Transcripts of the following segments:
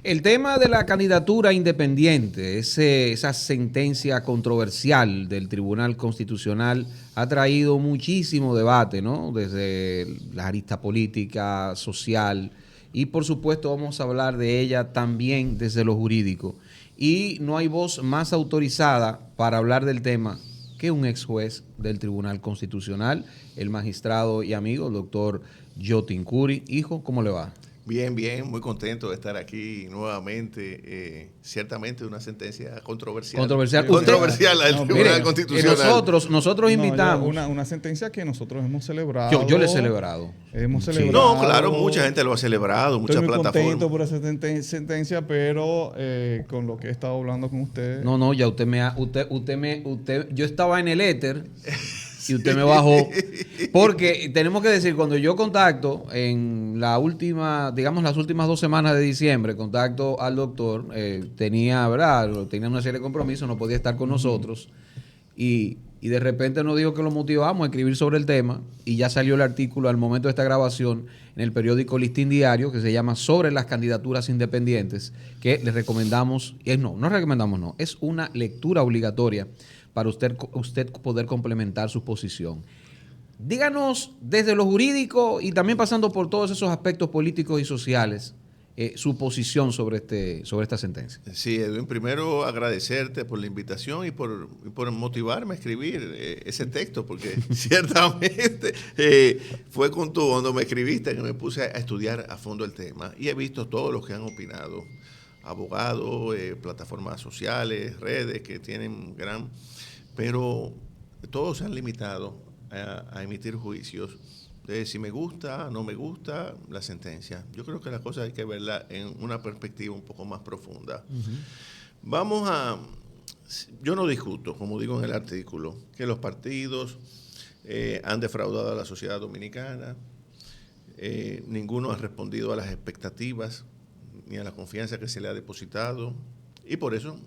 El tema de la candidatura independiente, esa sentencia controversial del Tribunal Constitucional ha traído muchísimo debate, ¿no? Desde la arista política, social, y por supuesto vamos a hablar de ella también desde lo jurídico. Y no hay voz más autorizada para hablar del tema que un ex juez del Tribunal Constitucional, el magistrado y amigo, el doctor Yotin Curi. Hijo, ¿cómo le va? Bien, bien, muy contento de estar aquí nuevamente. Ciertamente una sentencia controversial. Controversial. Sí, Controversial al no, Tribunal Mire, Constitucional. nosotros No, invitamos. una sentencia que nosotros hemos celebrado. Yo le he celebrado. Hemos Sí. celebrado. No, claro, mucha gente lo ha celebrado, muchas Estoy muy plataformas. contento por esa sentencia, pero con lo que he estado hablando con ustedes. No, ya yo estaba en el éter y usted me bajó. Porque tenemos que decir, cuando yo contacto en la última, digamos las últimas 2 semanas de diciembre, contacto al doctor, tenía una serie de compromisos, no podía estar con nosotros. Y de repente nos dijo que lo motivamos a escribir sobre el tema y ya salió el artículo al momento de esta grabación en el periódico Listín Diario que se llama Sobre las candidaturas independientes, que les recomendamos, es una lectura obligatoria para usted poder complementar su posición. Díganos desde lo jurídico y también pasando por todos esos aspectos políticos y sociales, su posición sobre esta sentencia. Sí, Edwin, primero agradecerte por la invitación y por motivarme a escribir ese texto, porque ciertamente fue cuando me escribiste que me puse a estudiar a fondo el tema y he visto todos los que han opinado, abogados, plataformas sociales, redes que tienen pero todos se han limitado a emitir juicios de si me gusta, no me gusta la sentencia. Yo creo que las cosas hay que verlas en una perspectiva un poco más profunda. Yo no discuto, como digo en el artículo, que los partidos han defraudado a la sociedad dominicana, ninguno ha respondido a las expectativas ni a la confianza que se le ha depositado, y por eso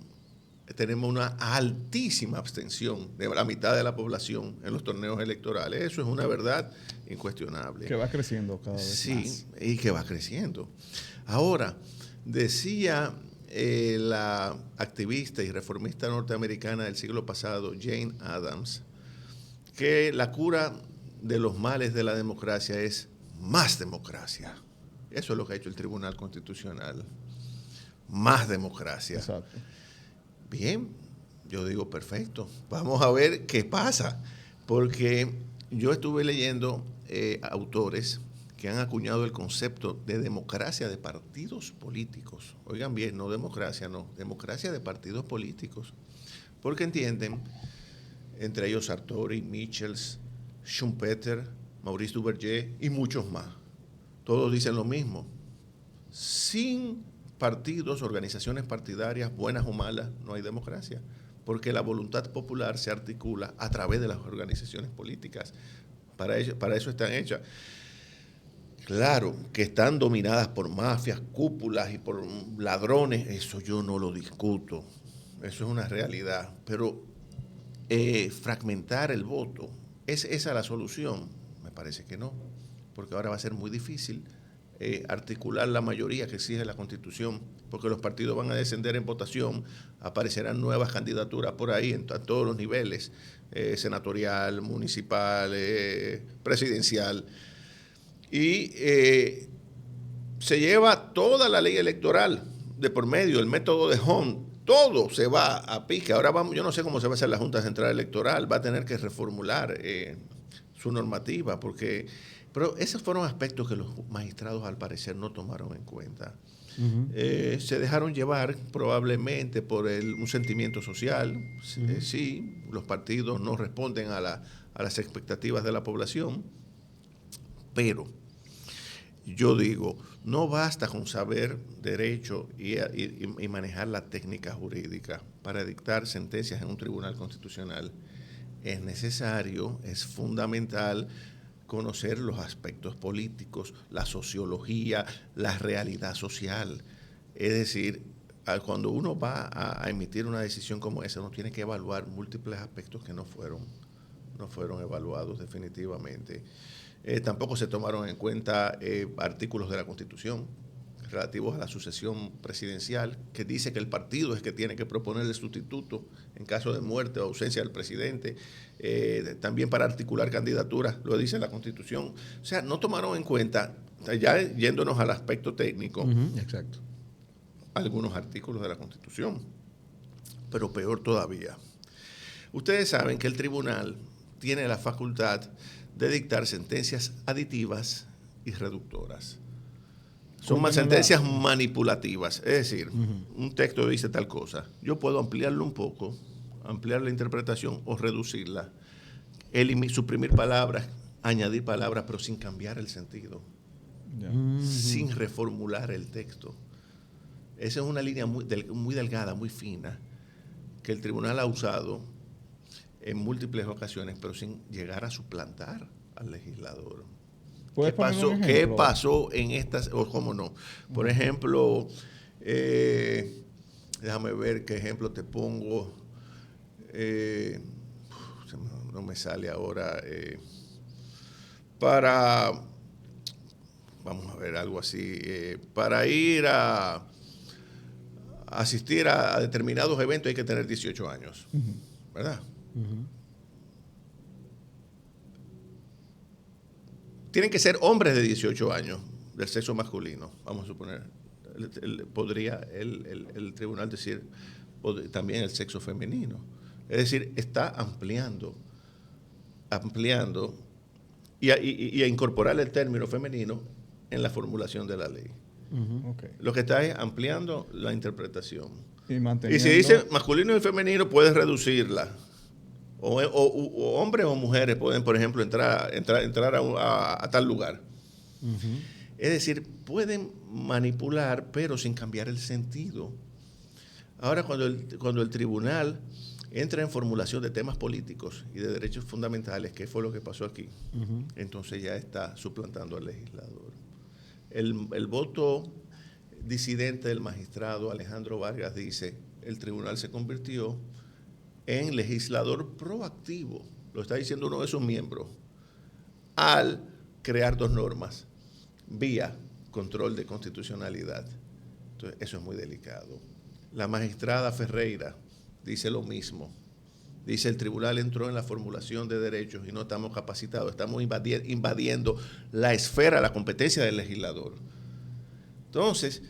tenemos una altísima abstención de la mitad de la población en los torneos electorales. Eso es una verdad incuestionable. Que va creciendo cada vez más. Sí, y que va creciendo. Ahora, decía la activista y reformista norteamericana del siglo pasado, Jane Addams, que la cura de los males de la democracia es más democracia. Eso es lo que ha hecho el Tribunal Constitucional. Más democracia. Exacto. Bien, yo digo perfecto. Vamos a ver qué pasa. Porque yo estuve leyendo autores que han acuñado el concepto de democracia de partidos políticos. Oigan bien, no democracia, no. Democracia de partidos políticos. Porque entienden, entre ellos Sartori, Michels, Schumpeter, Maurice Duverger y muchos más. Todos dicen lo mismo. Sin partidos, organizaciones partidarias, buenas o malas, no hay democracia, porque la voluntad popular se articula a través de las organizaciones políticas. Para eso están hechas. Claro, que están dominadas por mafias, cúpulas y por ladrones, eso yo no lo discuto, eso es una realidad, pero fragmentar el voto, ¿es esa la solución? Me parece que no, porque ahora va a ser muy difícil articular la mayoría que exige la Constitución, porque los partidos van a descender en votación, aparecerán nuevas candidaturas por ahí a todos los niveles, senatorial, municipal, presidencial, y se lleva toda la ley electoral de por medio, el método de Hunt, todo se va a pique. Ahora yo no sé cómo se va a hacer la Junta Central Electoral, va a tener que reformular su normativa, pero esos fueron aspectos que los magistrados al parecer no tomaron en cuenta. Se dejaron llevar probablemente por un sentimiento social. Sí, los partidos no responden a las expectativas de la población, pero yo digo, no basta con saber derecho y manejar la técnica jurídica para dictar sentencias en un tribunal constitucional. Es necesario, es fundamental conocer los aspectos políticos, la sociología, la realidad social. Es decir, cuando uno va a emitir una decisión como esa, uno tiene que evaluar múltiples aspectos que no fueron evaluados definitivamente. Tampoco se tomaron en cuenta artículos de la Constitución, relativos a la sucesión presidencial, que dice que el partido es que tiene que proponer el sustituto en caso de muerte o ausencia del presidente, también para articular candidaturas, lo dice la Constitución. O sea, no tomaron en cuenta, ya yéndonos al aspecto técnico, Exacto. algunos artículos de la Constitución, pero peor todavía. Ustedes saben que el tribunal tiene la facultad de dictar sentencias aditivas y reductoras. Son más sentencias manipulativas, es decir, un texto dice tal cosa, yo puedo ampliarlo un poco, ampliar la interpretación o reducirla, suprimir palabras, añadir palabras, pero sin cambiar el sentido, sin reformular el texto. Esa es una línea muy delgada, muy fina, que el tribunal ha usado en múltiples ocasiones, pero sin llegar a suplantar al legislador. ¿Qué pasó en estas, o cómo no? Por ejemplo, déjame ver qué ejemplo te pongo. No me sale ahora. Vamos a ver, algo así. Para ir a asistir a determinados eventos hay que tener 18 años, ¿verdad? Tienen que ser hombres de 18 años, del sexo masculino, vamos a suponer. Podría el tribunal decir también el sexo femenino. Es decir, está ampliando y a incorporar el término femenino en la formulación de la ley. Lo que está es ampliando la interpretación. Y si dice masculino y femenino, puedes reducirla. O hombres o mujeres pueden, por ejemplo, entrar a tal lugar. Es decir, pueden manipular, pero sin cambiar el sentido. Ahora, cuando el tribunal entra en formulación de temas políticos y de derechos fundamentales, que fue lo que pasó aquí, entonces ya está suplantando al legislador. El voto disidente del magistrado Alejandro Vargas dice, el tribunal se convirtió en legislador proactivo, lo está diciendo uno de sus miembros, al crear dos normas vía control de constitucionalidad. Entonces, eso es muy delicado. La magistrada Ferreira dice lo mismo. Dice, el tribunal entró en la formulación de derechos y no estamos capacitados, estamos invadiendo la esfera, la competencia del legislador. Entonces,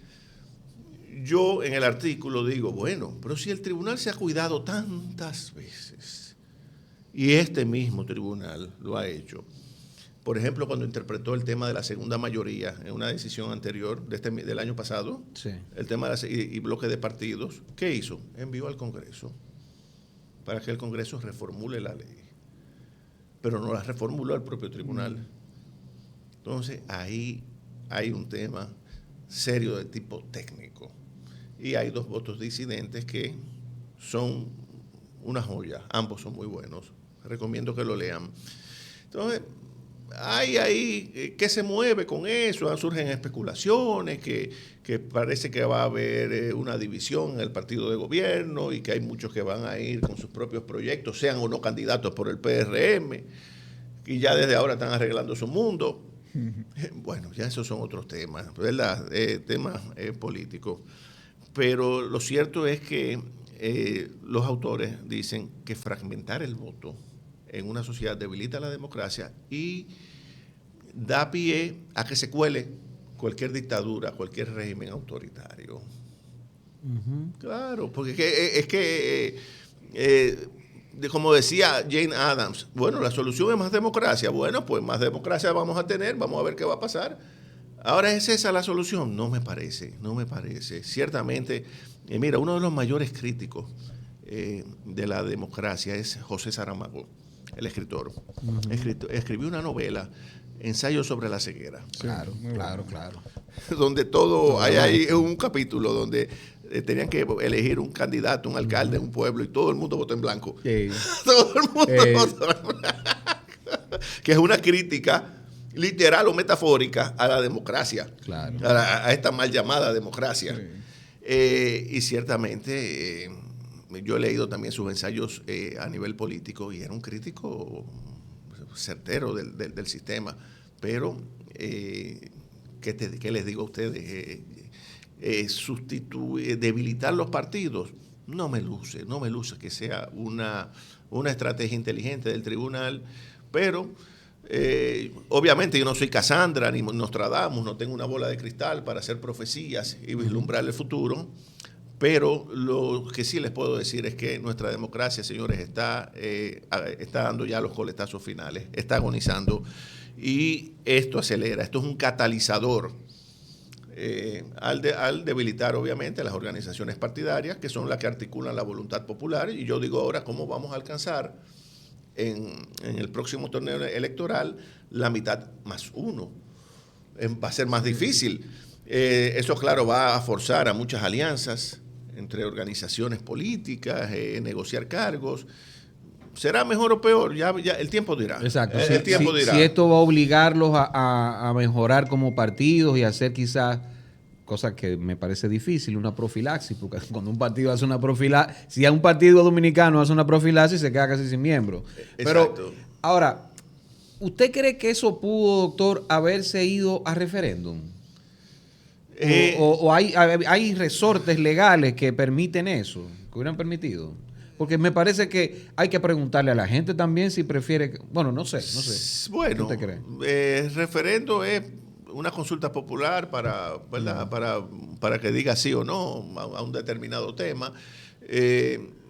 yo en el artículo digo, bueno, pero si el tribunal se ha cuidado tantas veces, y este mismo tribunal lo ha hecho, por ejemplo, cuando interpretó el tema de la segunda mayoría en una decisión anterior del año pasado, sí, el tema y bloque de partidos, ¿qué hizo? Envió al Congreso para que el Congreso reformule la ley, pero no la reformuló el propio tribunal. Entonces, ahí hay un tema serio de tipo técnico. Y hay dos votos disidentes que son una joya. Ambos son muy buenos. Recomiendo que lo lean. Entonces, hay ahí que se mueve con eso. Surgen especulaciones que parece que va a haber una división en el partido de gobierno y que hay muchos que van a ir con sus propios proyectos, sean o no candidatos por el PRM, y ya desde ahora están arreglando su mundo. Bueno, ya esos son otros temas, ¿verdad? Temas políticos. Pero lo cierto es que los autores dicen que fragmentar el voto en una sociedad debilita la democracia y da pie a que se cuele cualquier dictadura, cualquier régimen autoritario. Claro, porque es que como decía Jane Addams, bueno, la solución es más democracia. Bueno, pues más democracia vamos a tener, vamos a ver qué va a pasar. Ahora, ¿es esa la solución? No me parece. Ciertamente, mira, uno de los mayores críticos de la democracia es José Saramago, el escritor. Escribió una novela, Ensayo sobre la ceguera. Claro. Donde todo, hay un capítulo donde tenían que elegir un candidato, un alcalde en un pueblo y todo el mundo votó en blanco. Todo el mundo votó en blanco. Que es una crítica literal o metafórica a la democracia, claro, a esta mal llamada democracia. Sí. Y ciertamente yo he leído también sus ensayos a nivel político y era un crítico certero del sistema, pero ¿qué les digo a ustedes? Debilitar los partidos, no me luce que sea una estrategia inteligente del tribunal, pero obviamente yo no soy Casandra ni Nostradamus, no tengo una bola de cristal para hacer profecías y vislumbrar el futuro, pero lo que sí les puedo decir es que nuestra democracia, señores, está dando ya los coletazos finales, está agonizando, y esto acelera, esto es un catalizador al debilitar obviamente las organizaciones partidarias, que son las que articulan la voluntad popular. Y yo digo ahora, ¿cómo vamos a alcanzar en el próximo torneo electoral la mitad más uno? Va a ser más difícil. Eso, claro, va a forzar a muchas alianzas entre organizaciones políticas, negociar cargos. ¿Será mejor o peor? Ya el tiempo dirá. Exacto. El tiempo dirá. Si esto va a obligarlos a mejorar como partidos y hacer quizás, cosa que me parece difícil, una profilaxis, porque cuando un partido hace una profilaxis, si a un partido dominicano hace una profilaxis, se queda casi sin miembros. Pero ahora, ¿usted cree que eso pudo, doctor, haberse ido a referéndum? ¿O hay resortes legales que permiten eso, que hubieran permitido? Porque me parece que hay que preguntarle a la gente también si prefiere... Bueno, no sé. Bueno, ¿qué usted cree? Referendo es una consulta popular ¿verdad? Para que diga sí o no a un determinado tema.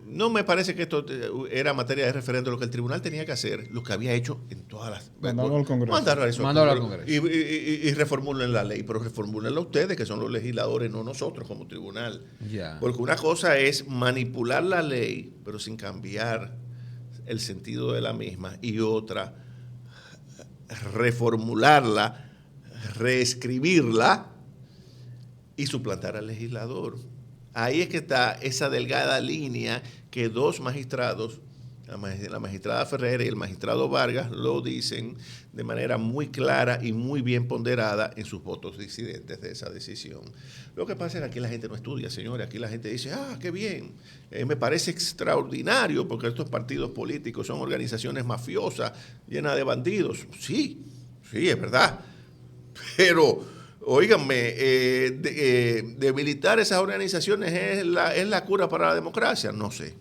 No me parece que esto era materia de referendo. Lo que el tribunal tenía que hacer, lo que había hecho en todas las... Mandarlo al Congreso. Mandarlo al Congreso. Y reformulen la ley, pero reformúlenla ustedes, que son los legisladores, no nosotros como tribunal. Ya. Porque una cosa es manipular la ley, pero sin cambiar el sentido de la misma, y otra, reformularla, reescribirla y suplantar al legislador. Ahí es que está esa delgada línea que dos magistrados, la magistrada Ferrer y el magistrado Vargas, lo dicen de manera muy clara y muy bien ponderada en sus votos disidentes de esa decisión. Lo que pasa es que aquí la gente no estudia, señores. Aquí la gente dice, qué bien, me parece extraordinario porque estos partidos políticos son organizaciones mafiosas llenas de bandidos. Sí, es verdad, pero... Óiganme, debilitar esas organizaciones es la cura para la democracia. No sé.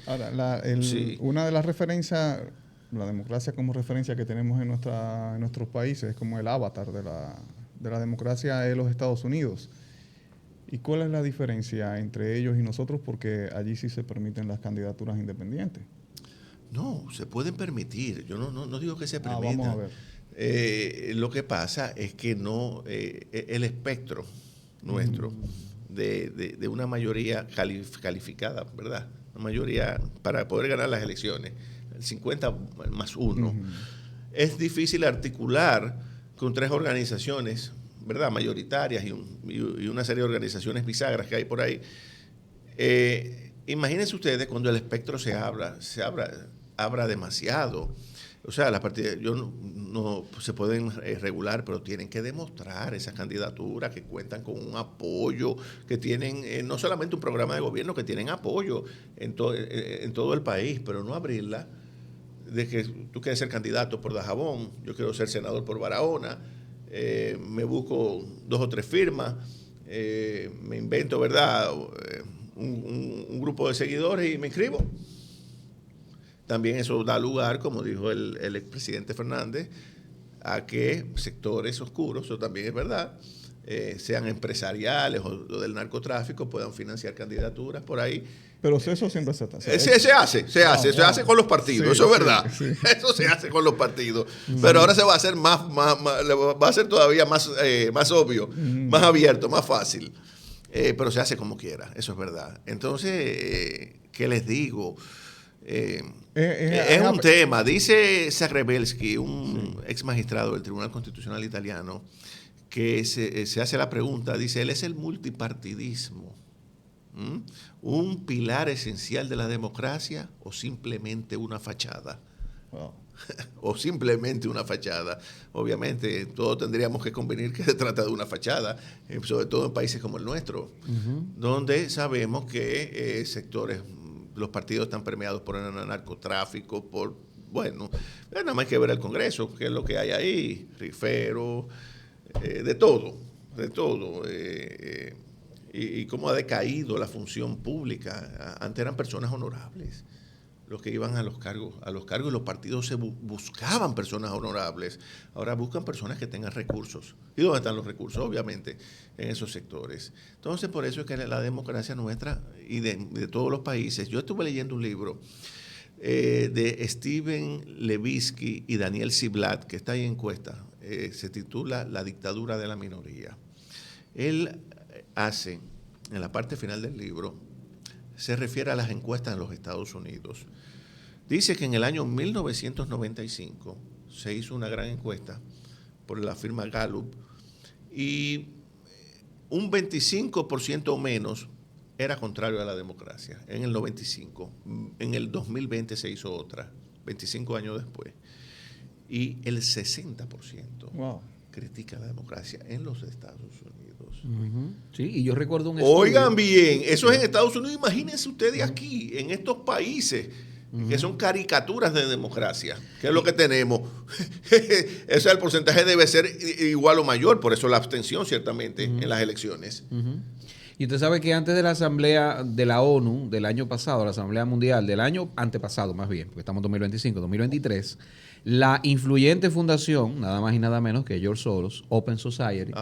Ahora, sí. Una de las referencias, la democracia como referencia que tenemos en nuestros países, es como el avatar de la democracia es los Estados Unidos. ¿Y cuál es la diferencia entre ellos y nosotros? Porque allí sí se permiten las candidaturas independientes. No, se pueden permitir. Yo no digo que se permitan. Vamos a ver. Lo que pasa es que no el espectro nuestro de una mayoría calificada, ¿verdad? Una mayoría para poder ganar las elecciones, el 50 más 1, es difícil articular con tres organizaciones, ¿verdad? Mayoritarias y una serie de organizaciones bisagras que hay por ahí. Imagínense ustedes cuando el espectro se abra demasiado. O sea, las partidas no se pueden regular, pero tienen que demostrar esas candidaturas que cuentan con un apoyo, que tienen no solamente un programa de gobierno, que tienen apoyo en todo el país, pero no abrirla de que tú quieres ser candidato por Dajabón, yo quiero ser senador por Barahona, me busco 2 o 3 firmas, me invento, ¿verdad?, un grupo de seguidores y me inscribo. También eso da lugar, como dijo el expresidente Fernández, a que sectores oscuros, eso también es verdad, sean empresariales o del narcotráfico, puedan financiar candidaturas por ahí. Pero eso siempre se hace. Se hace con los partidos, eso es verdad. Sí. Eso se hace con los partidos. Pero ahora se va a hacer va a ser todavía más obvio, más abierto, más fácil. Pero se hace como quiera, eso es verdad. Entonces, ¿qué les digo? Es un tema. Dice Zagrebelsky, un ex magistrado del Tribunal Constitucional Italiano, que se hace la pregunta, dice, ¿él es el multipartidismo un pilar esencial de la democracia o simplemente una fachada? Wow. O simplemente una fachada. Obviamente, todos tendríamos que convenir que se trata de una fachada, sobre todo en países como el nuestro, donde sabemos que los partidos están permeados por el narcotráfico, nada más hay que ver el Congreso, que es lo que hay ahí, rifero, de todo, y cómo ha decaído la función pública. Antes eran personas honorables los que iban a los cargos, y los partidos buscaban personas honorables. Ahora buscan personas que tengan recursos. ¿Y dónde están los recursos? Obviamente, en esos sectores. Entonces, por eso es que la democracia nuestra y de todos los países. Yo estuve leyendo un libro de Steven Levitsky y Daniel Ziblatt, que está ahí en encuesta. Se titula La dictadura de la minoría. Él hace, en la parte final del libro, se refiere a las encuestas en los Estados Unidos. Dice que en el año 1995 se hizo una gran encuesta por la firma Gallup y un 25% o menos era contrario a la democracia en el 95. En el 2020 se hizo otra, 25 años después. Y el 60% critica la democracia en los Estados Unidos. Sí, y yo recuerdo un estudio. Oigan bien, eso es en Estados Unidos. Imagínense ustedes aquí, en estos países que son caricaturas de democracia, que es lo que tenemos. Ese el porcentaje debe ser igual o mayor, por eso la abstención ciertamente en las elecciones. Y usted sabe que antes de la Asamblea de la ONU del año pasado, la Asamblea Mundial del año antepasado más bien, porque estamos en 2025, 2023, la influyente fundación, nada más y nada menos que George Soros, Open Society,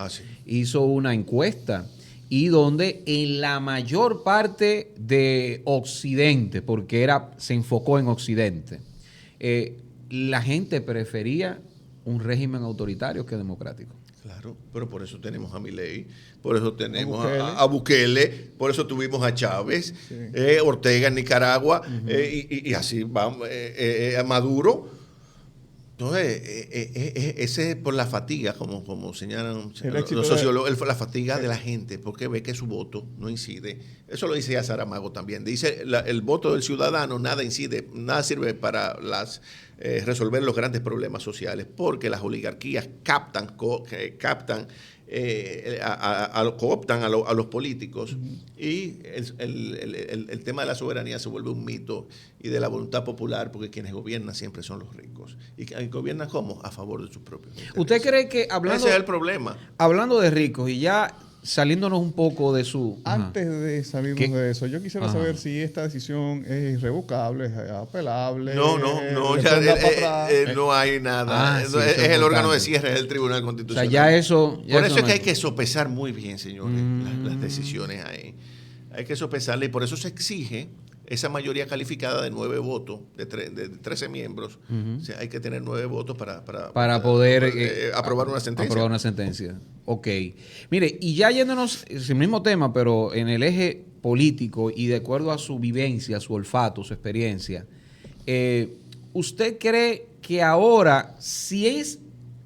hizo una encuesta y donde en la mayor parte de Occidente, porque se enfocó en Occidente, la gente prefería un régimen autoritario que democrático. Claro, pero por eso tenemos a Milei, por eso tenemos a Bukele, por eso tuvimos a Chávez, Ortega en Nicaragua, y así vamos, a Maduro. Entonces, ese es por la fatiga, como señalan los sociólogos, la fatiga de la gente, porque ve que su voto no incide. Eso lo dice ya Saramago también. Dice, el voto del ciudadano nada incide, nada sirve para resolver los grandes problemas sociales, porque las oligarquías cooptan a los políticos y el tema de la soberanía se vuelve un mito y de la voluntad popular, porque quienes gobiernan siempre son los ricos. ¿Y gobiernan cómo? A favor de sus propios intereses. ¿Usted cree que ese es el problema? Hablando de ricos y ya saliéndonos un poco de su... Antes de salirnos de eso, yo quisiera saber si esta decisión es irrevocable, es apelable. No, hay nada. Es el órgano de cierre, es el Tribunal Constitucional. O sea, ya eso... Por eso es que hay que sopesar muy bien, señores, las decisiones ahí. Hay que sopesarlas y por eso se exige esa mayoría calificada de 9 votos, de 13 miembros. O sea, hay que tener 9 votos para poder aprobar una sentencia. Aprobar una sentencia. Ok. Mire, y ya yéndonos, es el mismo tema, pero en el eje político y de acuerdo a su vivencia, su olfato, su experiencia, ¿usted cree que ahora, si es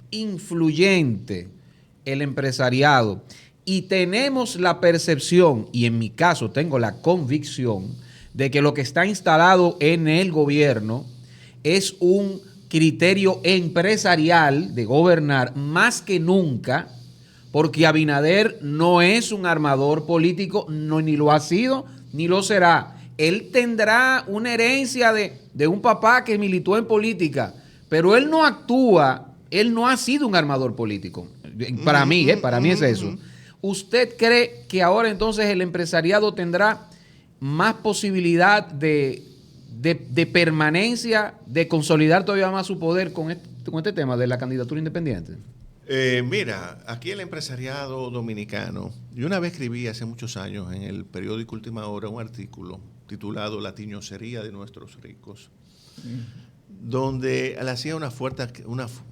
influyente el empresariado y tenemos la percepción, y en mi caso tengo la convicción, de que lo que está instalado en el gobierno es un criterio empresarial de gobernar más que nunca, porque Abinader no es un armador político, ni lo ha sido, ni lo será. Él tendrá una herencia de un papá que militó en política, pero él no actúa, él no ha sido un armador político. Para mí es eso. ¿Usted cree que ahora entonces el empresariado tendrá más posibilidad de permanencia, de consolidar todavía más su poder con este tema de la candidatura independiente? Mira, aquí el empresariado dominicano, yo una vez escribí hace muchos años en el periódico Última Hora un artículo titulado La tiñosería de nuestros ricos, donde le hacía una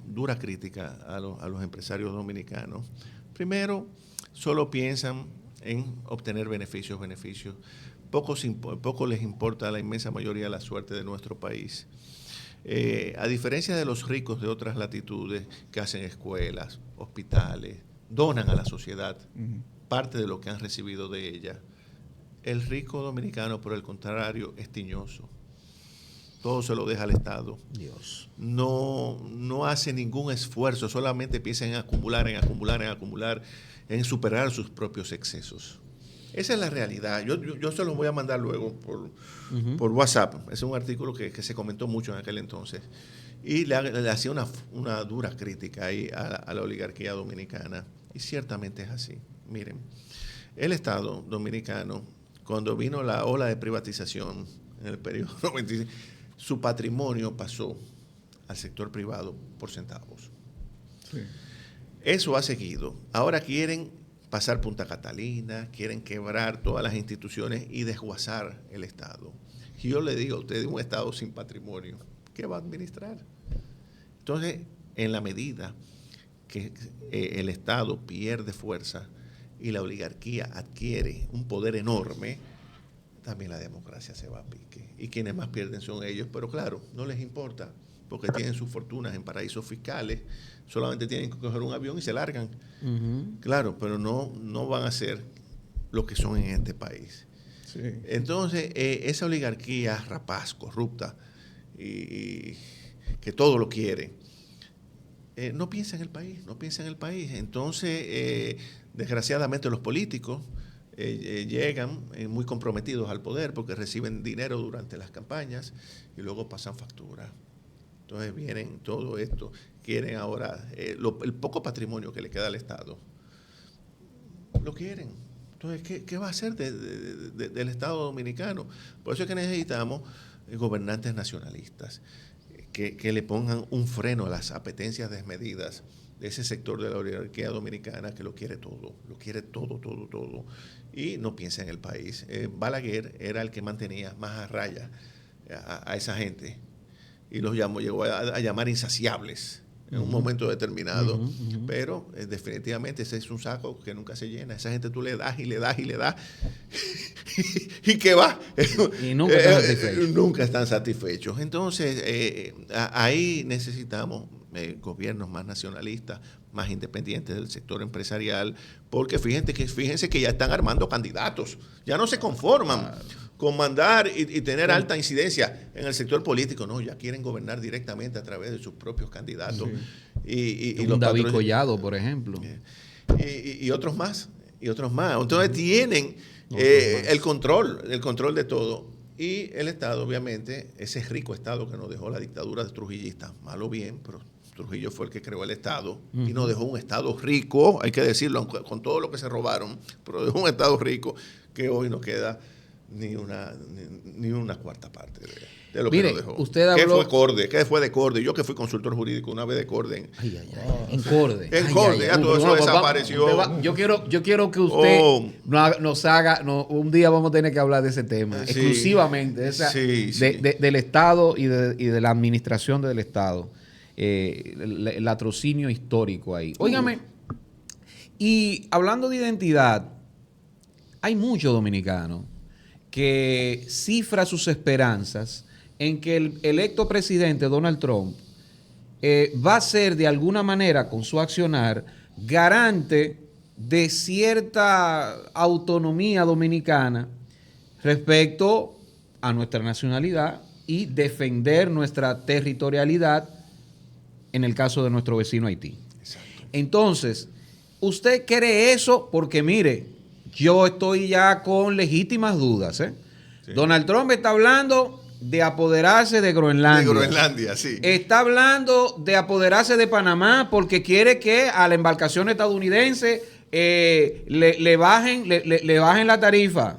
dura crítica a los empresarios dominicanos. Primero, solo piensan en obtener beneficios. Poco les importa a la inmensa mayoría la suerte de nuestro país. A diferencia de los ricos de otras latitudes que hacen escuelas, hospitales, donan a la sociedad parte de lo que han recibido de ella, el rico dominicano, por el contrario, es tiñoso. Todo se lo deja al Estado. Dios. No hace ningún esfuerzo, solamente piensa en acumular, en superar sus propios excesos. Esa es la realidad. Yo se los voy a mandar luego por WhatsApp. Es un artículo que se comentó mucho en aquel entonces. Y le hacía una dura crítica ahí a la oligarquía dominicana. Y ciertamente es así. Miren, el Estado dominicano, cuando vino la ola de privatización en el periodo 96, su patrimonio pasó al sector privado por centavos. Sí. Eso ha seguido. Ahora quieren pasar Punta Catalina, quieren quebrar todas las instituciones y desguazar el Estado. Y yo le digo a ustedes, un Estado sin patrimonio, ¿qué va a administrar? Entonces, en la medida que el Estado pierde fuerza y la oligarquía adquiere un poder enorme, también la democracia se va a pique. Y quienes más pierden son ellos, pero claro, no les importa, porque tienen sus fortunas en paraísos fiscales, solamente tienen que coger un avión y se largan. Uh-huh. Claro, pero no van a ser lo que son en este país. Sí. Entonces, esa oligarquía rapaz, corrupta, y que todo lo quiere, no piensa en el país. Entonces, desgraciadamente los políticos llegan muy comprometidos al poder porque reciben dinero durante las campañas y luego pasan factura. Entonces vienen todo esto, quieren ahora el poco patrimonio que le queda al Estado, lo quieren. Entonces, ¿qué va a hacer del Estado dominicano? Por eso es que necesitamos gobernantes nacionalistas que le pongan un freno a las apetencias desmedidas de ese sector de la oligarquía dominicana que lo quiere todo, y no piensa en el país. Balaguer era el que mantenía más a raya a esa gente y los llegó a llamar insaciables en un momento determinado, pero definitivamente ese es un saco que nunca se llena. Esa gente tú le das y le das y le das y que va. Y nunca están satisfechos. Nunca están satisfechos. Entonces, ahí necesitamos gobiernos más nacionalistas, más independientes del sector empresarial, porque fíjense que ya están armando candidatos, ya no se conforman con mandar y tener alta incidencia en el sector político, no, ya quieren gobernar directamente a través de sus propios candidatos. Sí. Y los David Collado, por ejemplo. Y otros más. Entonces tienen el control de todo. Y el Estado, obviamente, ese rico Estado que nos dejó la dictadura de trujillista, mal o bien, pero Trujillo fue el que creó el Estado y nos dejó un Estado rico, hay que decirlo, con todo lo que se robaron, pero dejó un Estado rico que hoy no queda ni una cuarta parte de lo que nos dejó. Usted habló... ¿Qué fue de Corde? Yo que fui consultor jurídico una vez de Corde. En Corde. Ya todo eso desapareció. Yo quiero que usted nos haga, un día vamos a tener que hablar de ese tema, exclusivamente, del Estado y de la administración del Estado. El latrocinio histórico ahí. Óigame, y hablando de identidad, hay muchos dominicanos que cifra sus esperanzas en que el electo presidente Donald Trump va a ser de alguna manera, con su accionar, garante de cierta autonomía dominicana respecto a nuestra nacionalidad y defender nuestra territorialidad en el caso de nuestro vecino Haití. Exacto. Entonces, usted cree eso porque, mire, yo estoy ya con legítimas dudas. Sí. Donald Trump está hablando de apoderarse de Groenlandia. De Groenlandia, sí. Está hablando de apoderarse de Panamá porque quiere que a la embarcación estadounidense le bajen la tarifa.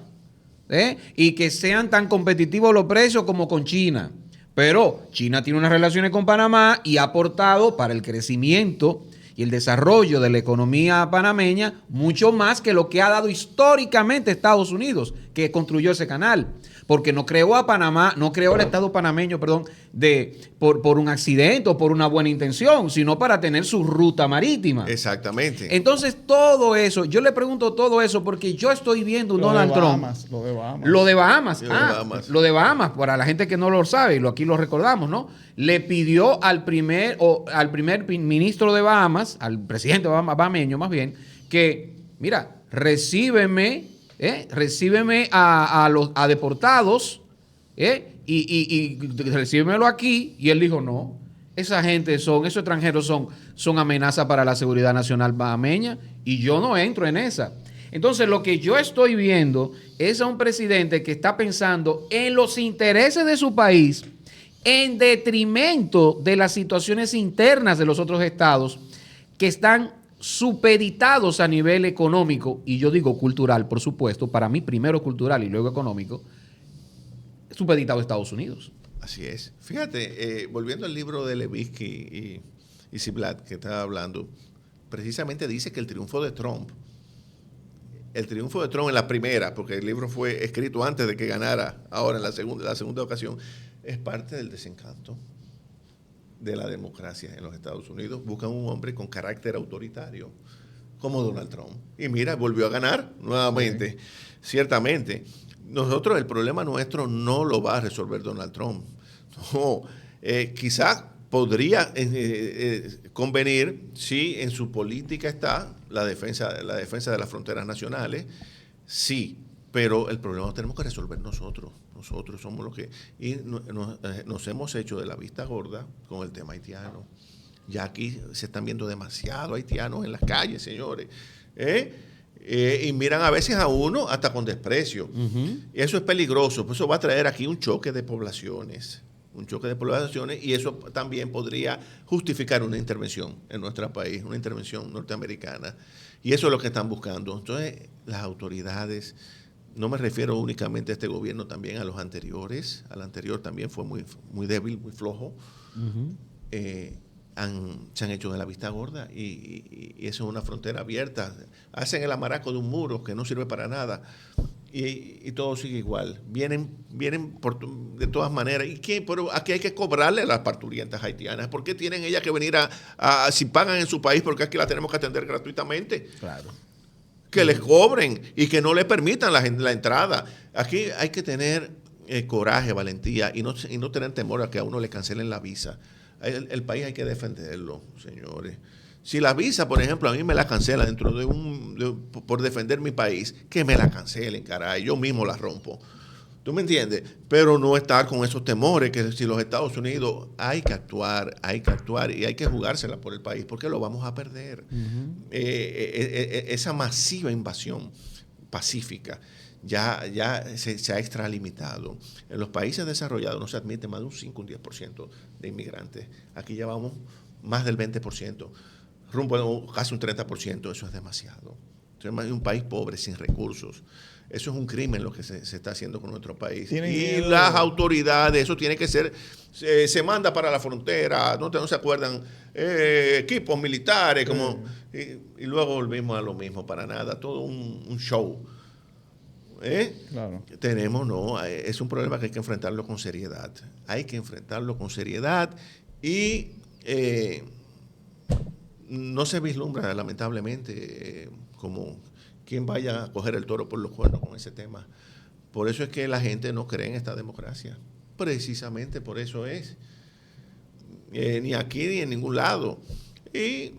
Y que sean tan competitivos los precios como con China. Pero China tiene unas relaciones con Panamá y ha aportado para el crecimiento y el desarrollo de la economía panameña mucho más que lo que ha dado históricamente Estados Unidos, que construyó ese canal. Porque no creó a Panamá, no creó el Estado panameño, por un accidente o por una buena intención, sino para tener su ruta marítima. Exactamente. Entonces, todo eso, yo le pregunto todo eso porque yo estoy viendo un Donald Trump. Lo de Bahamas. Lo de Bahamas, para la gente que no lo sabe, aquí lo recordamos, ¿no? Le pidió al primer ministro de Bahamas, al presidente bahameño más bien, que, mira, recíbeme a deportados y recíbemelo aquí. Y él dijo, no, esos extranjeros son amenaza para la seguridad nacional bahameña y yo no entro en esa. Entonces, lo que yo estoy viendo es a un presidente que está pensando en los intereses de su país en detrimento de las situaciones internas de los otros estados que están supeditados a nivel económico, y yo digo cultural, por supuesto, para mí primero cultural y luego económico, supeditado a Estados Unidos. Así es. Fíjate, volviendo al libro de Levitsky y Ziblatt que estaba hablando, precisamente dice que el triunfo de Trump en la primera, porque el libro fue escrito antes de que ganara, ahora en la segunda ocasión, es parte del desencanto de la democracia en los Estados Unidos. Buscan un hombre con carácter autoritario, como Donald Trump. Y mira, volvió a ganar nuevamente. Sí. Ciertamente, nosotros el problema nuestro no lo va a resolver Donald Trump. No, quizás podría convenir si en su política está la defensa de las fronteras nacionales, sí, pero el problema lo tenemos que resolver nosotros. Nosotros somos los que... Y nos hemos hecho de la vista gorda con el tema haitiano. Ya aquí se están viendo demasiado haitianos en las calles, señores. Y miran a veces a uno hasta con desprecio. Uh-huh. Y eso es peligroso, pues eso va a traer aquí un choque de poblaciones. Y eso también podría justificar una intervención en nuestro país, una intervención norteamericana. Y eso es lo que están buscando. Entonces, las autoridades, no me refiero únicamente a este gobierno, también a los anteriores. Al anterior también fue muy débil, muy flojo. Uh-huh. Se han hecho de la vista gorda y eso es una frontera abierta. Hacen el amaraco de un muro que no sirve para nada. Y todo sigue igual. Vienen de todas maneras. Pero aquí hay que cobrarle a las parturientas haitianas. ¿Por qué tienen ellas que venir si pagan en su país, porque aquí las tenemos que atender gratuitamente? Claro. Que les cobren y que no les permitan la entrada. Aquí hay que tener coraje, valentía y no tener temor a que a uno le cancelen la visa. El país hay que defenderlo, señores. Si la visa, por ejemplo, a mí me la cancela por defender mi país, que me la cancelen, caray, yo mismo la rompo. ¿Tú me entiendes? Pero no estar con esos temores que si los Estados Unidos hay que actuar y hay que jugársela por el país, porque lo vamos a perder. Uh-huh. Esa masiva invasión pacífica ya se ha extralimitado. En los países desarrollados no se admite más de un 5 o un 10% de inmigrantes. Aquí ya vamos más del 20%. Rumbo a casi un 30%, eso es demasiado. Entonces, un país pobre, sin recursos. Eso es un crimen lo que se está haciendo con nuestro país. Y las autoridades, eso tiene que ser, se manda para la frontera, no se acuerdan, equipos militares, como y luego volvimos a lo mismo, para nada, todo un show. Claro. Es un problema que hay que enfrentarlo con seriedad. Hay que enfrentarlo con seriedad y... no se vislumbra, lamentablemente, como quien vaya a coger el toro por los cuernos con ese tema. Por eso es que la gente no cree en esta democracia. Precisamente por eso es. Ni aquí ni en ningún lado. Y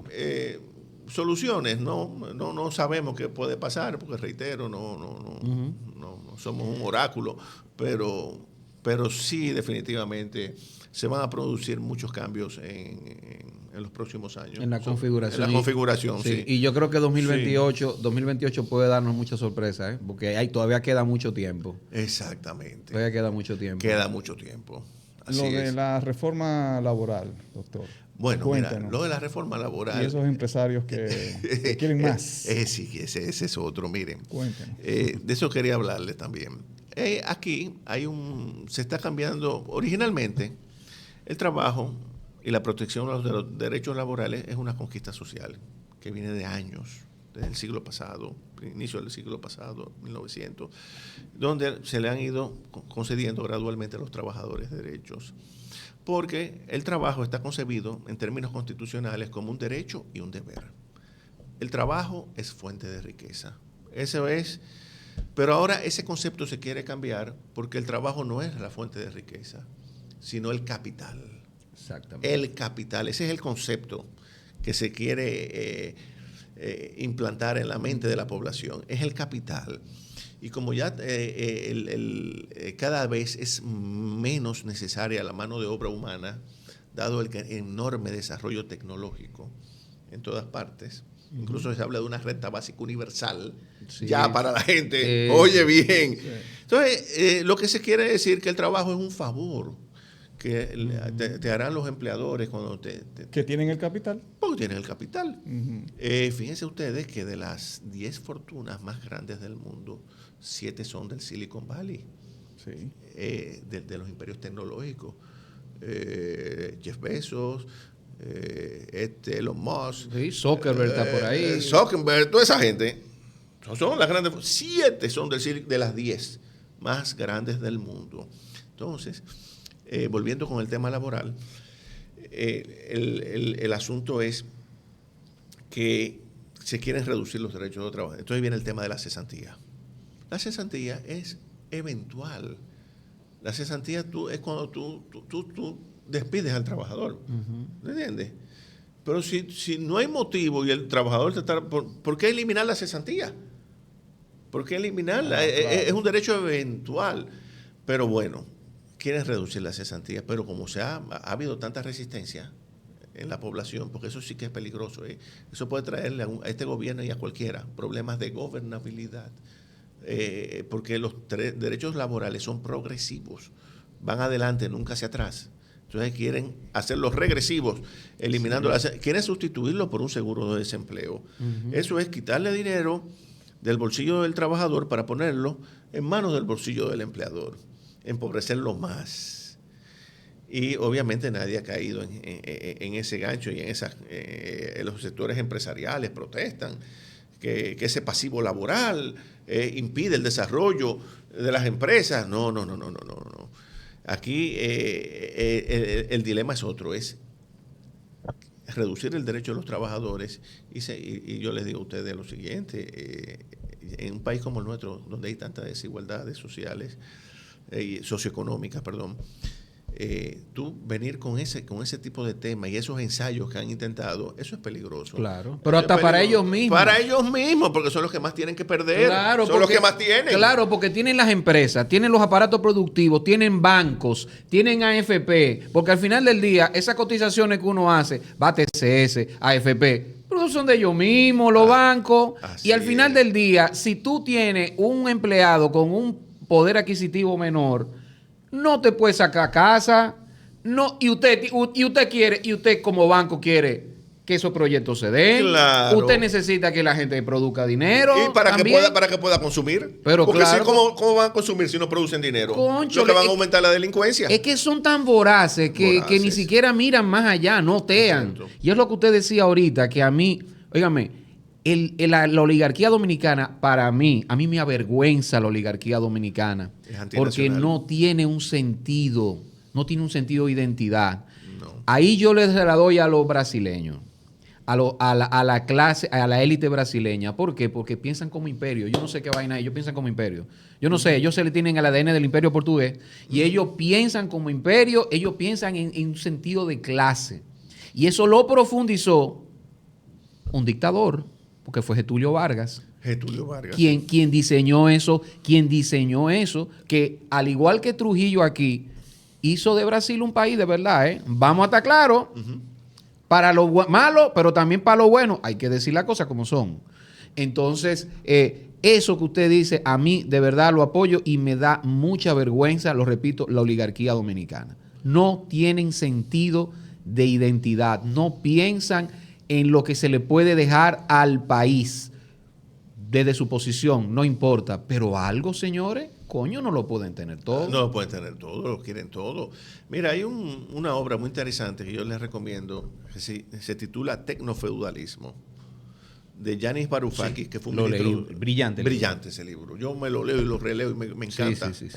soluciones, no sabemos qué puede pasar, porque reitero, no somos un oráculo, pero sí definitivamente se van a producir muchos cambios en los próximos años. En la configuración. En la configuración, sí. Y yo creo que 2028 puede darnos muchas sorpresas, porque todavía queda mucho tiempo. Exactamente. Todavía queda mucho tiempo. Así de la reforma laboral, doctor. Bueno, mira, lo de la reforma laboral... Y esos empresarios que quieren más. Sí, ese es otro, miren. Cuéntenos. De eso quería hablarles también. Aquí se está cambiando, originalmente, el trabajo y la protección de los derechos laborales es una conquista social que viene de años, desde el siglo pasado, inicio del siglo pasado, 1900, donde se le han ido concediendo gradualmente a los trabajadores derechos. Porque el trabajo está concebido en términos constitucionales como un derecho y un deber. El trabajo es fuente de riqueza. Eso es. Pero ahora ese concepto se quiere cambiar porque el trabajo no es la fuente de riqueza, sino el capital. Exactamente. El capital, ese es el concepto que se quiere implantar en la mente de la población. Es el capital. Y como ya cada vez es menos necesaria la mano de obra humana, dado el enorme desarrollo tecnológico en todas partes, incluso se habla de una renta básica universal, ya para la gente, oye bien. Sí. Entonces, lo que se quiere decir que el trabajo es un favor que te harán los empleadores cuando que tienen el capital. Porque tienen el capital. Uh-huh. Fíjense ustedes que de las 10 fortunas más grandes del mundo, 7 son del Silicon Valley, Sí. de los imperios tecnológicos. Jeff Bezos, Elon Musk, Sí, Zuckerberg está por ahí. Zuckerberg, toda esa gente. Son las grandes. 7 son de las 10 más grandes del mundo. Entonces, volviendo con el tema laboral, el asunto es que se quieren reducir los derechos de trabajo. Entonces viene el tema de la cesantía. La cesantía es eventual. La cesantía es cuando tú despides al trabajador. Uh-huh. ¿Entiendes? Pero si no hay motivo y el trabajador te está... ¿Por qué eliminar la cesantía? ¿Por qué eliminarla? Claro. Es un derecho eventual. Pero bueno, quieren reducir la cesantía, pero como ha habido tanta resistencia en la población, porque eso sí que es peligroso. Eso puede traerle a este gobierno y a cualquiera problemas de gobernabilidad. Porque los derechos laborales son progresivos, van adelante, nunca hacia atrás. Entonces quieren hacerlos regresivos, eliminando quieren sustituirlo por un seguro de desempleo. Uh-huh. Eso es quitarle dinero del bolsillo del trabajador para ponerlo en manos del bolsillo del empleador, empobrecerlo más. Y obviamente nadie ha caído en ese gancho y en los sectores empresariales protestan que ese pasivo laboral impide el desarrollo de las empresas. No. Aquí el dilema es otro, es reducir el derecho de los trabajadores y yo les digo a ustedes lo siguiente, en un país como el nuestro, donde hay tantas desigualdades sociales, socioeconómicas, perdón, tú venir con ese tipo de temas y esos ensayos que han intentado, eso es peligroso. Claro, pero hasta para ellos mismos. Para ellos mismos, porque son los que más tienen que perder. Claro, son los que más tienen. Claro, porque tienen las empresas, tienen los aparatos productivos, tienen bancos, tienen AFP, porque al final del día, esas cotizaciones que uno hace, va a TCS, AFP, pero son de ellos mismos, los bancos. Y al final del día, si tú tienes un empleado con un poder adquisitivo menor, no te puede sacar a casa, no, y usted como banco quiere que esos proyectos se den. Claro. Usted necesita que la gente produzca dinero. Y para que pueda consumir. Pero porque claro, ¿cómo van a consumir si no producen dinero? Concho, lo que van a aumentar la delincuencia. Es que son tan voraces que ni siquiera miran más allá, no tean. Exacto. Y es lo que usted decía ahorita, que a mí, óigame, la oligarquía dominicana, a mí me avergüenza la oligarquía dominicana. Porque no tiene un sentido de identidad. No. Ahí yo les la doy a los brasileños, a la clase, a la élite brasileña. ¿Por qué? Porque piensan como imperio. Yo no sé qué vaina, ellos piensan como imperio. Yo no sé, ellos se le tienen el ADN del imperio portugués y ellos piensan como imperio, ellos piensan en un sentido de clase. Y eso lo profundizó un dictador, porque fue Getúlio Vargas. Quien diseñó eso, que al igual que Trujillo aquí, hizo de Brasil un país de verdad, ¿eh? Vamos a estar claros, para lo malo, pero también para lo bueno, hay que decir las cosas como son. Entonces, eso que usted dice, a mí de verdad lo apoyo y me da mucha vergüenza, lo repito, la oligarquía dominicana. No tienen sentido de identidad, no piensan en lo que se le puede dejar al país desde su posición, no importa. Pero algo, señores, coño, no lo pueden tener todo. No lo pueden tener todo, lo quieren todo. Mira, hay una obra muy interesante que yo les recomiendo, que se titula Tecnofeudalismo, de Yanis Varoufakis, sí, que fue un ministro... Brillante ese libro. Yo me lo leo y lo releo y me encanta. Sí.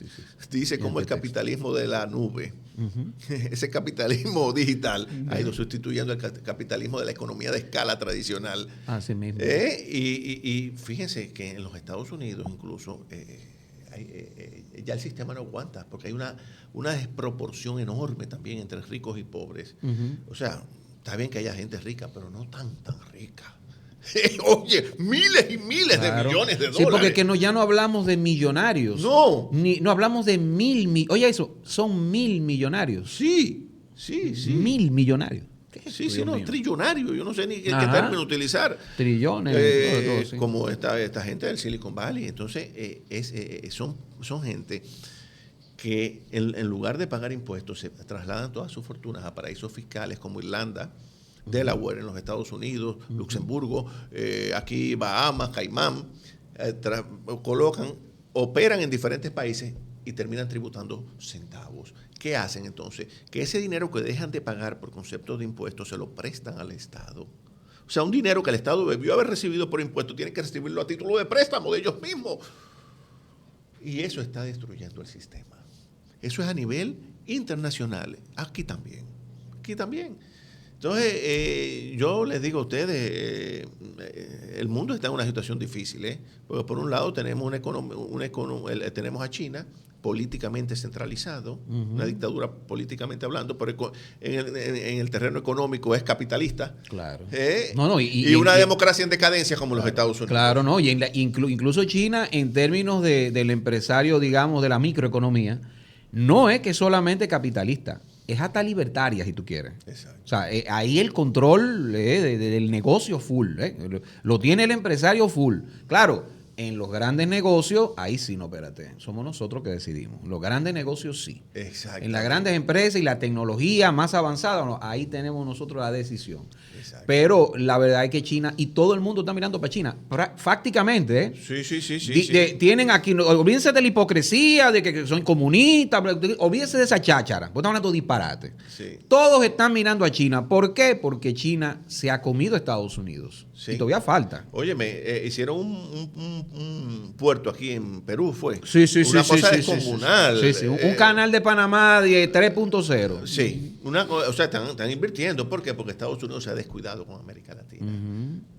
Dice cómo el capitalismo de la nube, ese capitalismo digital, ha ido sustituyendo el capitalismo de la economía de escala tradicional. Así mismo. Y fíjense que en los Estados Unidos incluso ya el sistema no aguanta, porque hay una desproporción enorme también entre ricos y pobres. O sea, está bien que haya gente rica, pero no tan rica. Oye, miles y miles de millones de dólares. Sí, porque que ya no hablamos de millonarios. No hablamos de oye, eso, son 1.000 millonarios. Sí. 1.000 millonarios. Sí, trillonario. Yo no sé ni qué término utilizar. Trillones. Todo, sí. Como esta gente del Silicon Valley. Entonces, son gente que en lugar de pagar impuestos se trasladan todas sus fortunas a paraísos fiscales como Irlanda, Delaware en los Estados Unidos, Luxemburgo, aquí Bahamas, Caimán, operan en diferentes países y terminan tributando centavos. ¿Qué hacen entonces? Que ese dinero que dejan de pagar por concepto de impuestos se lo prestan al Estado. O sea, un dinero que el Estado debió haber recibido por impuestos, tiene que recibirlo a título de préstamo de ellos mismos. Y eso está destruyendo el sistema. Eso es a nivel internacional. Aquí también. Aquí también. Entonces, yo les digo a ustedes, el mundo está en una situación difícil, porque por un lado tenemos tenemos a China políticamente centralizado, una dictadura políticamente hablando, pero en el terreno económico es capitalista. Claro. Y una democracia en decadencia como los Estados Unidos. Claro, no. Y incluso China, en términos del empresario, digamos, de la microeconomía, no es que solamente capitalista, es hasta libertaria, si tú quieres. Exacto. O sea, ahí el control del negocio full. Lo tiene el empresario full. Claro, en los grandes negocios, ahí sí, no, espérate. Somos nosotros que decidimos. Los grandes negocios sí. Exacto. En las grandes empresas y la tecnología más avanzada, no, ahí tenemos nosotros la decisión. Exacto. Pero la verdad es que China, y todo el mundo está mirando para China, fácticamente, Sí. tienen aquí, olvídense de la hipocresía, de que son comunistas, olvídense de esa cháchara, porque están hablando disparate. Sí. Todos están mirando a China. ¿Por qué? Porque China se ha comido a Estados Unidos. Sí. Y todavía falta. Óyeme, hicieron un puerto aquí en Perú, ¿fue? Sí. Una cosa descomunal. Sí. Un canal de Panamá de 3.0. Sí. O sea, están invirtiendo. ¿Por qué? Porque Estados Unidos se ha descuidado con América Latina.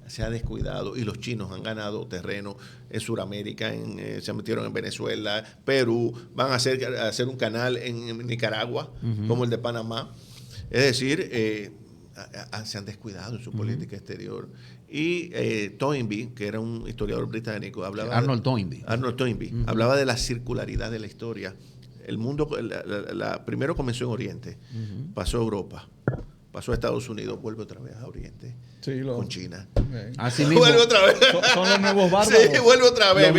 Se ha descuidado y los chinos han ganado terreno en Sudamérica, se metieron en Venezuela, Perú, van a hacer un canal en Nicaragua, como el de Panamá. Es decir, se han descuidado en su política exterior. Y Toynbee, que era un historiador británico, hablaba Arnold Toynbee. Hablaba de la circularidad de la historia. El mundo primero comenzó en Oriente, pasó a Europa, pasó a Estados Unidos, vuelve otra vez a Oriente, con China. Así mismo. Vuelve otra vez. Son los nuevos bárbaros. Sí, vuelve otra vez.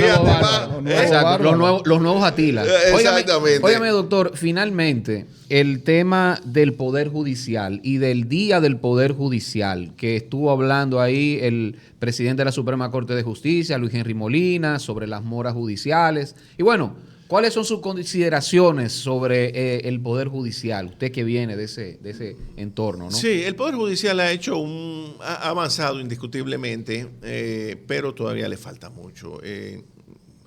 Los nuevos Atila. Exactamente. Óigame, doctor, finalmente, el tema del Poder Judicial y del Día del Poder Judicial, que estuvo hablando ahí el presidente de la Suprema Corte de Justicia, Luis Henry Molina, sobre las moras judiciales. Y bueno, ¿cuáles son sus consideraciones sobre el Poder Judicial? Usted que viene de ese entorno, ¿no? Sí, el Poder Judicial ha avanzado indiscutiblemente, pero todavía le falta mucho.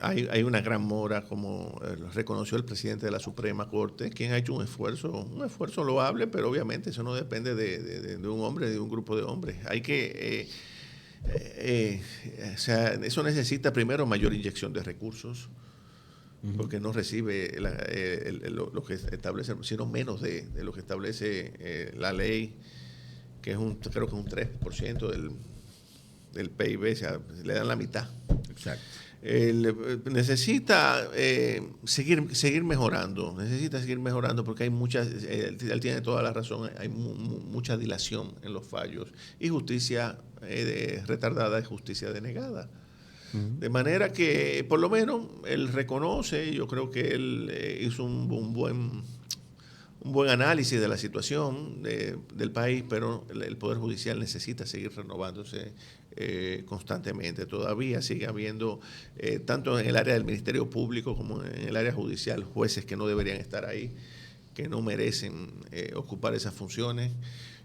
Hay una gran mora, como reconoció el presidente de la Suprema Corte, quien ha hecho un esfuerzo loable, pero obviamente eso no depende de un hombre, de un grupo de hombres. Hay que... o sea, eso necesita primero mayor inyección de recursos, porque no recibe lo que establece, sino menos de lo que establece la ley, que es creo que es un 3% del PIB, o sea, le dan la mitad. Exacto. Necesita seguir mejorando, porque hay él tiene toda la razón, hay mucha dilación en los fallos, y justicia retardada es justicia denegada. De manera que, por lo menos, él reconoce, yo creo que él hizo un buen análisis de la situación del país, pero el Poder Judicial necesita seguir renovándose constantemente. Todavía sigue habiendo, tanto en el área del Ministerio Público como en el área judicial, jueces que no deberían estar ahí, que no merecen ocupar esas funciones.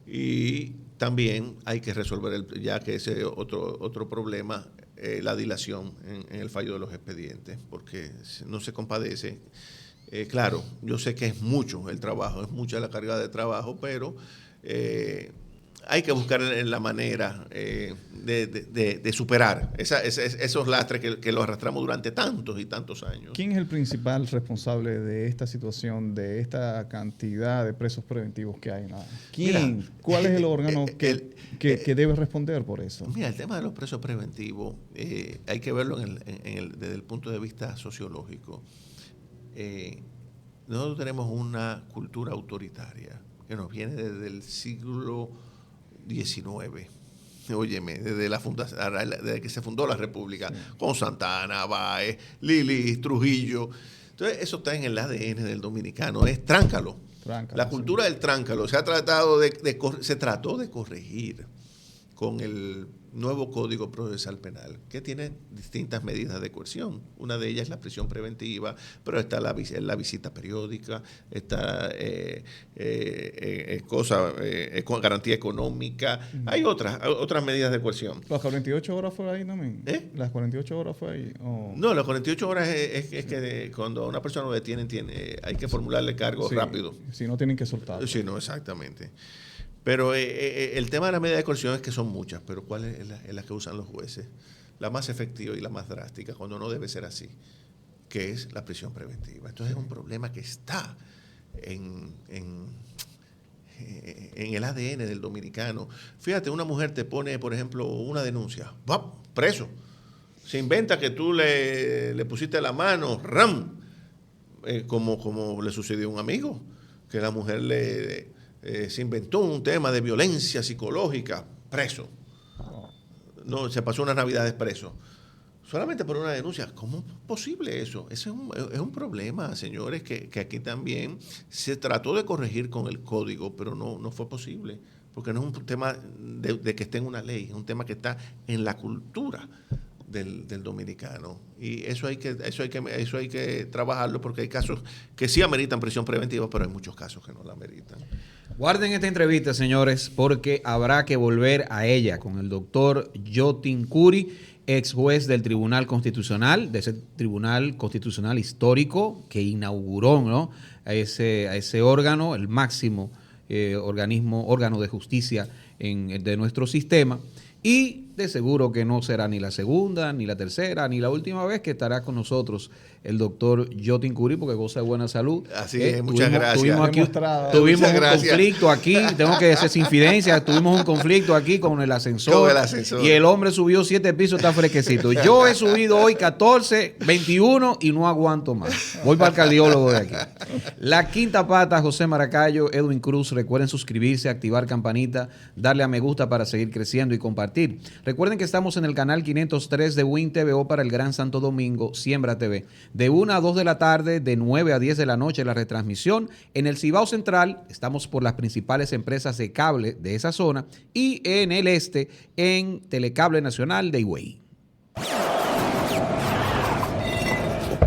Y también hay que resolver, ya que ese otro problema, la dilación en el fallo de los expedientes, porque no se compadece. Claro, yo sé que es mucho el trabajo, es mucha la carga de trabajo, pero hay que buscar la manera de superar esos lastres que los arrastramos durante tantos y tantos años. ¿Quién es el principal responsable de esta situación, de esta cantidad de presos preventivos que hay? ¿Quién? Mira, ¿cuál es el órgano que debe responder por eso? Mira, el tema de los presos preventivos hay que verlo desde el punto de vista sociológico. Nosotros tenemos una cultura autoritaria que nos viene desde el siglo XIX. Óyeme, desde que se fundó la República, sí, con Santana, Báez, Lili, Trujillo. Entonces, eso está en el ADN del dominicano, es tráncalo. La sí. cultura del tráncalo se trató de corregir con el nuevo Código Procesal Penal, que tiene distintas medidas de coerción. Una de ellas es la prisión preventiva, pero está la visita periódica, está garantía económica. Hay otras medidas de coerción. ¿Las 48 horas fue ahí también? ¿Las 48 horas fue ahí? No, las 48 horas es que cuando a una persona lo detienen, hay que formularle cargos rápido. Si no, tienen que soltar. Sí, no, exactamente. Pero el tema de la medida de coerción es que son muchas, pero ¿cuál es la que usan los jueces? La más efectiva y la más drástica, cuando no debe ser así, que es la prisión preventiva. Entonces es un problema que está en el ADN del dominicano. Fíjate, una mujer te pone, por ejemplo, una denuncia, ¡va! Preso. Se inventa que tú le pusiste la mano, ¡ram! Como le sucedió a un amigo, que la mujer se inventó un tema de violencia psicológica, preso. No, se pasó unas navidades preso. Solamente por una denuncia. ¿Cómo es posible eso? Ese es un problema, señores, que aquí también se trató de corregir con el código, pero no fue posible. Porque no es un tema de que esté en una ley, es un tema que está en la cultura del dominicano. Y eso hay que trabajarlo, porque hay casos que sí ameritan prisión preventiva, pero hay muchos casos que no la ameritan. Guarden esta entrevista, señores, porque habrá que volver a ella con el doctor Yotin Curi, ex juez del Tribunal Constitucional, de ese Tribunal Constitucional histórico que inauguró, ¿no?, a ese órgano, el máximo órgano de justicia de nuestro sistema. Y de seguro que no será ni la segunda, ni la tercera, ni la última vez que estará con nosotros el doctor Yotin Curi, porque goza de buena salud. Así es, muchas gracias. Tuvimos un conflicto aquí, tengo que decir sin infidencia, tuvimos un conflicto aquí con el ascensor. Y el hombre subió 7 pisos, está fresquecito. Yo he subido hoy 14, 21 y no aguanto más. Voy para el cardiólogo de aquí. La Quinta Pata, José Maracayo, Edwin Cruz. Recuerden suscribirse, activar campanita, darle a me gusta para seguir creciendo y compartir. Recuerden que estamos en el canal 503 de Win TVO para el Gran Santo Domingo, Siembra TV. De 1 a 2 de la tarde, de 9 a 10 de la noche la retransmisión. En el Cibao Central estamos por las principales empresas de cable de esa zona y en el este en Telecable Nacional de Higüey.